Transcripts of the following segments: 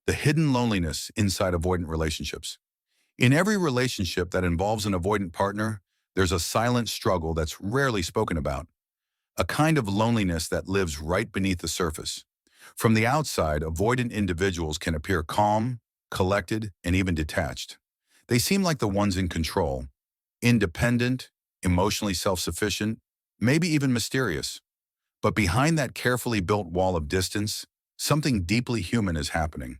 The hidden loneliness inside avoidant relationships. In every relationship that involves an avoidant partner, there's a silent struggle that's rarely spoken about, a kind of loneliness that lives right beneath the surface. From the outside, avoidant individuals can appear calm, collected, and even detached. They seem like the ones in control, independent, emotionally self-sufficient, maybe even mysterious. But behind that carefully built wall of distance, something deeply human is happening.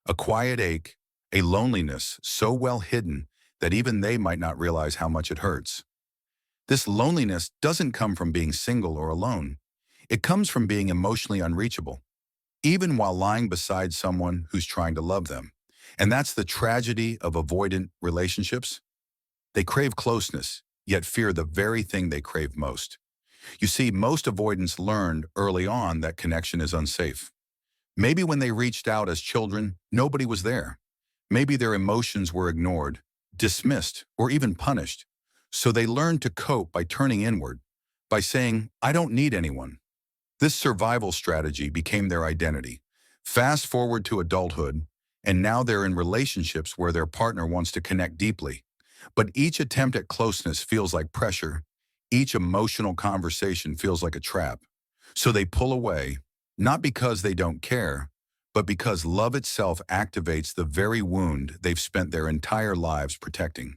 A quiet ache, a loneliness so well hidden that even they might not realize how much it hurts. This loneliness doesn't come from being single or alone. It comes from being emotionally unreachable, even while lying beside someone who's trying to love them. And that's the tragedy of avoidant relationships. They crave closeness, yet fear the very thing they crave most. You see, most avoidants learned early on that connection is unsafe. Maybe when they reached out as children, nobody was there. Maybe their emotions were ignored, dismissed, or even punished. So they learned to cope by turning inward, by saying, "I don't need anyone." This survival strategy became their identity. Fast forward to adulthood, and now they're in relationships where their partner wants to connect deeply. But each attempt at closeness feels like pressure. Each emotional conversation feels like a trap. So they pull away, not because they don't care, but because love itself activates the very wound they've spent their entire lives protecting.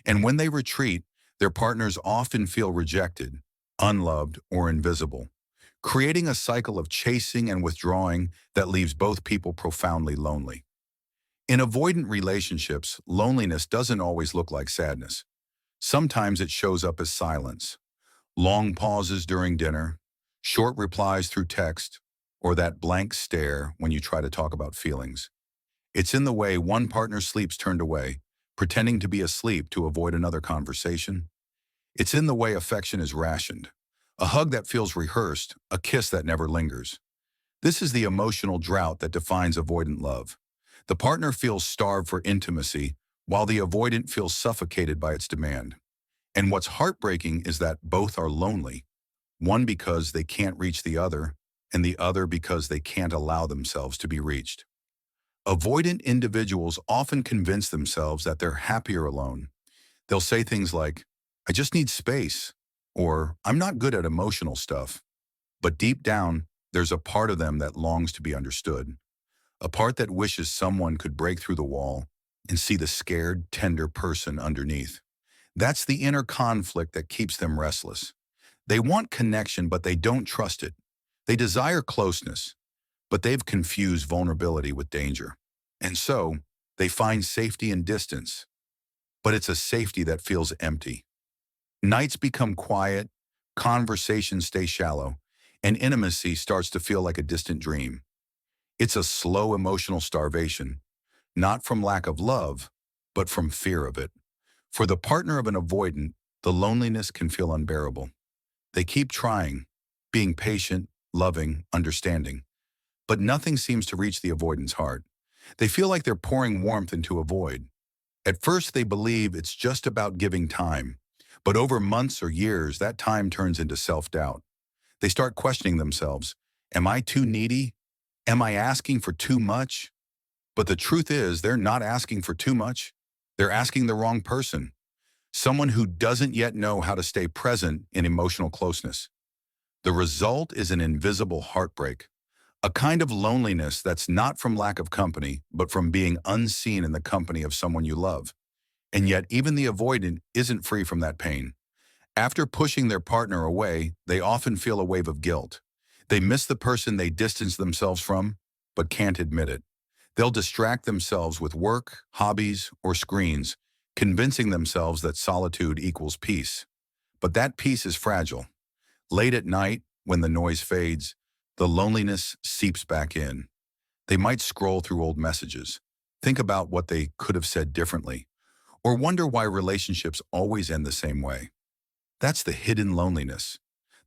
And when they retreat, their partners often feel rejected, unloved, or invisible, creating a cycle of chasing and withdrawing that leaves both people profoundly lonely. In avoidant relationships, loneliness doesn't always look like sadness. Sometimes it shows up as silence, long pauses during dinner, short replies through text, or that blank stare when you try to talk about feelings. It's in the way one partner sleeps turned away, pretending to be asleep to avoid another conversation. It's in the way affection is rationed, a hug that feels rehearsed, a kiss that never lingers. This is the emotional drought that defines avoidant love. The partner feels starved for intimacy, while the avoidant feels suffocated by its demand. And what's heartbreaking is that both are lonely, one because they can't reach the other, and the other because they can't allow themselves to be reached. Avoidant individuals often convince themselves that they're happier alone. They'll say things like, "I just need space," or "I'm not good at emotional stuff." But deep down, there's a part of them that longs to be understood, a part that wishes someone could break through the wall and see the scared, tender person underneath. That's the inner conflict that keeps them restless. They want connection, but they don't trust it. They desire closeness, but they've confused vulnerability with danger. And so, they find safety in distance, but it's a safety that feels empty. Nights become quiet, conversations stay shallow, and intimacy starts to feel like a distant dream. It's a slow emotional starvation, not from lack of love, but from fear of it. For the partner of an avoidant, the loneliness can feel unbearable. They keep trying, being patient, loving, understanding, but nothing seems to reach the avoidant's heart. They feel like they're pouring warmth into a void. At first, they believe it's just about giving time, but over months or years, that time turns into self-doubt. They start questioning themselves. Am I too needy? Am I asking for too much? But the truth is, they're not asking for too much. They're asking the wrong person, someone who doesn't yet know how to stay present in emotional closeness. The result is an invisible heartbreak, a kind of loneliness that's not from lack of company, but from being unseen in the company of someone you love. And yet, even the avoidant isn't free from that pain. After pushing their partner away, they often feel a wave of guilt. They miss the person they distanced themselves from, but can't admit it. They'll distract themselves with work, hobbies, or screens, convincing themselves that solitude equals peace. But that peace is fragile. Late at night, when the noise fades, the loneliness seeps back in. They might scroll through old messages, think about what they could have said differently, or wonder why relationships always end the same way. That's the hidden loneliness,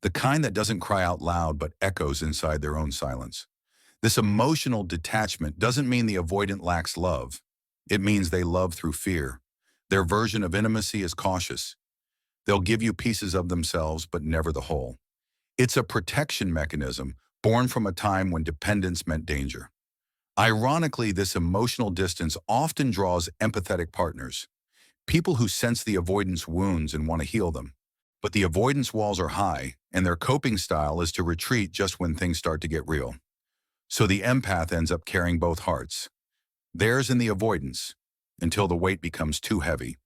the kind that doesn't cry out loud but echoes inside their own silence. This emotional detachment doesn't mean the avoidant lacks love. It means they love through fear. Their version of intimacy is cautious. They'll give you pieces of themselves, but never the whole. It's a protection mechanism born from a time when dependence meant danger. Ironically, this emotional distance often draws empathetic partners, people who sense the avoidance wounds and want to heal them. But the avoidance walls are high, and their coping style is to retreat just when things start to get real. So the empath ends up carrying both hearts, theirs and the avoidance, until the weight becomes too heavy.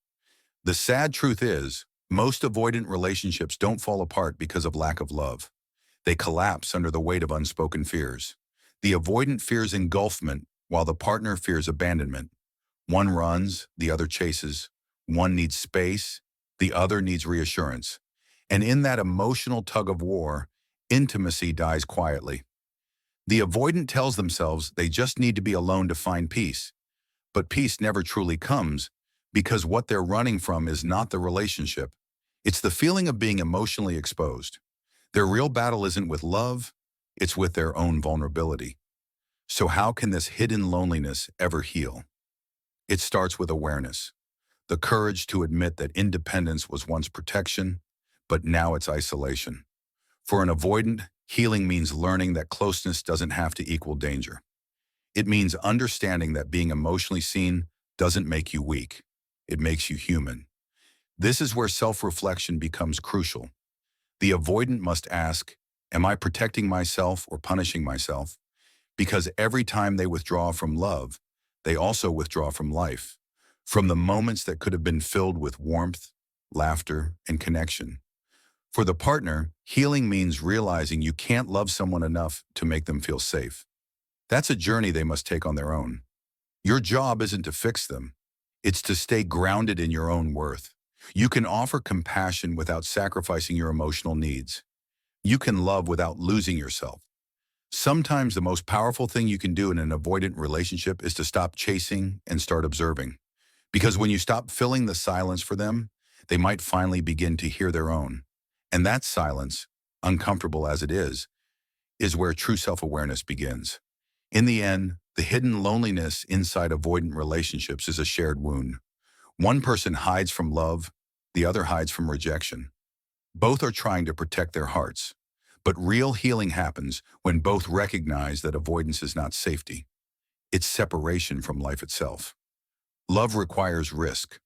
The sad truth is, most avoidant relationships don't fall apart because of lack of love. They collapse under the weight of unspoken fears. The avoidant fears engulfment, while the partner fears abandonment. One runs, the other chases. One needs space, the other needs reassurance. And in that emotional tug of war, intimacy dies quietly. The avoidant tells themselves they just need to be alone to find peace. But peace never truly comes because what they're running from is not the relationship. It's the feeling of being emotionally exposed. Their real battle isn't with love, it's with their own vulnerability. So how can this hidden loneliness ever heal? It starts with awareness, the courage to admit that independence was once protection, but now it's isolation. For an avoidant, healing means learning that closeness doesn't have to equal danger. It means understanding that being emotionally seen doesn't make you weak. It makes you human. This is where self-reflection becomes crucial. The avoidant must ask, am I protecting myself or punishing myself? Because every time they withdraw from love, they also withdraw from life, from the moments that could have been filled with warmth, laughter, and connection. For the partner, healing means realizing you can't love someone enough to make them feel safe. That's a journey they must take on their own. Your job isn't to fix them. It's to stay grounded in your own worth. You can offer compassion without sacrificing your emotional needs. You can love without losing yourself. Sometimes the most powerful thing you can do in an avoidant relationship is to stop chasing and start observing. Because when you stop filling the silence for them, they might finally begin to hear their own. And that silence, uncomfortable as it is where true self-awareness begins. In the end, the hidden loneliness inside avoidant relationships is a shared wound. One person hides from love, the other hides from rejection. Both are trying to protect their hearts. But real healing happens when both recognize that avoidance is not safety. It's separation from life itself. Love requires risk.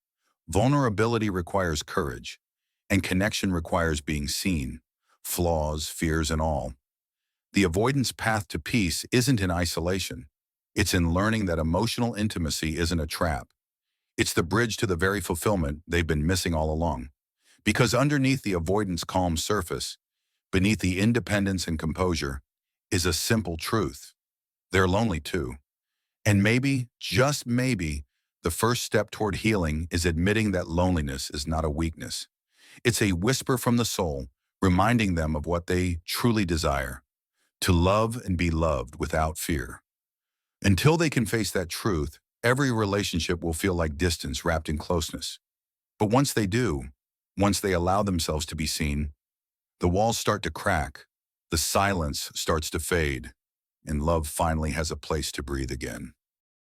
Vulnerability requires courage. And connection requires being seen, flaws, fears, and all. The avoidance path to peace isn't in isolation. It's in learning that emotional intimacy isn't a trap. It's the bridge to the very fulfillment they've been missing all along. Because underneath the avoidance calm surface, beneath the independence and composure, is a simple truth. They're lonely too. And maybe, just maybe, the first step toward healing is admitting that loneliness is not a weakness. It's a whisper from the soul, reminding them of what they truly desire, to love and be loved without fear. Until they can face that truth, every relationship will feel like distance wrapped in closeness. But once they do, once they allow themselves to be seen, the walls start to crack, the silence starts to fade, and love finally has a place to breathe again.